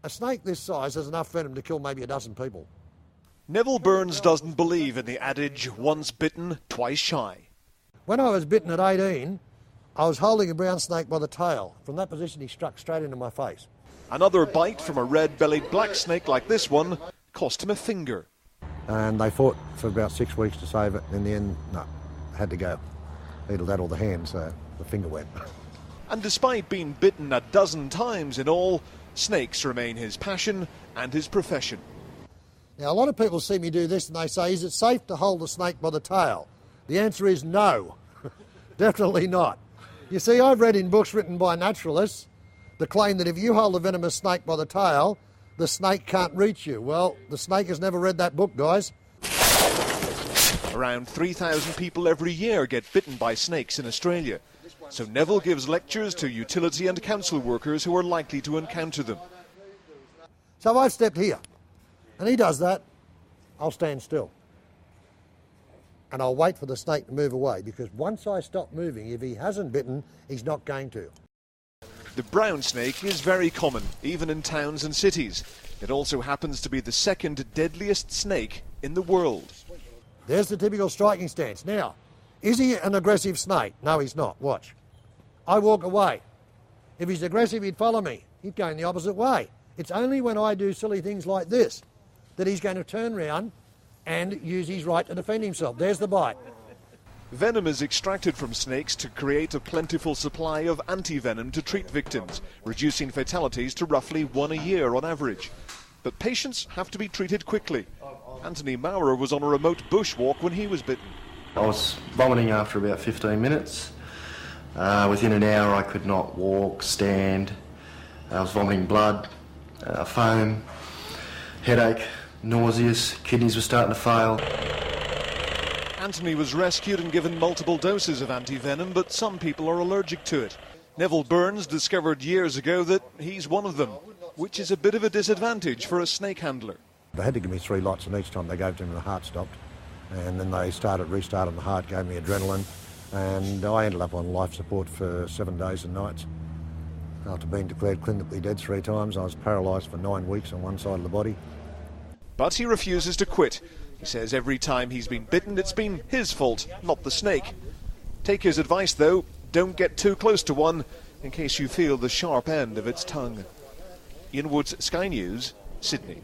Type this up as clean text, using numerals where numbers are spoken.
A snake this size has enough venom to kill maybe a dozen people. Neville Burns doesn't believe in the adage, once bitten, twice shy. When I was bitten at 18, I was holding a brown snake by the tail. From that position, he struck straight into my face. Another bite from a red-bellied black snake like this one cost him a finger. And they fought for about 6 weeks to save it. In the end, no, had to go. Either that or the hand, so the finger went. And despite being bitten a dozen times in all, snakes remain his passion and his profession. Now, a lot of people see me do this and they say, is it safe to hold a snake by the tail? The answer is no, definitely not. You see, I've read in books written by naturalists the claim that if you hold a venomous snake by the tail, the snake can't reach you. Well, the snake has never read that book, guys. Around 3,000 people every year get bitten by snakes in Australia. So Neville gives lectures to utility and council workers who are likely to encounter them. So I've stepped here, and he does that. I'll stand still. And I'll wait for the snake to move away, because once I stop moving, if he hasn't bitten, he's not going to. The brown snake is very common, even in towns and cities. It also happens to be the second deadliest snake in the world. There's the typical striking stance. Now, is he an aggressive snake? No, he's not. Watch. I walk away. If he's aggressive, he'd follow me. He'd go in the opposite way. It's only when I do silly things like this that he's going to turn round and use his right to defend himself. There's the bite. Venom is extracted from snakes to create a plentiful supply of anti-venom to treat victims, reducing fatalities to roughly 1 a year on average. But patients have to be treated quickly. Anthony Maurer was on a remote bushwalk when he was bitten. I was vomiting after about 15 minutes. Within an hour I could not walk, stand. I was vomiting blood, foam, headache, nauseous, kidneys were starting to fail. Anthony was rescued and given multiple doses of anti-venom, but some people are allergic to it. Neville Burns discovered years ago that he's one of them, which is a bit of a disadvantage for a snake handler. They had to give me 3 lots, and each time they gave it to me, the heart stopped. And then they restarted the heart, gave me adrenaline, and I ended up on life support for 7 days and nights. After being declared clinically dead 3 times, I was paralysed for 9 weeks on one side of the body. But he refuses to quit. He says every time he's been bitten, it's been his fault, not the snake. Take his advice, though. Don't get too close to one, in case you feel the sharp end of its tongue. Ian Woods, Sky News, Sydney.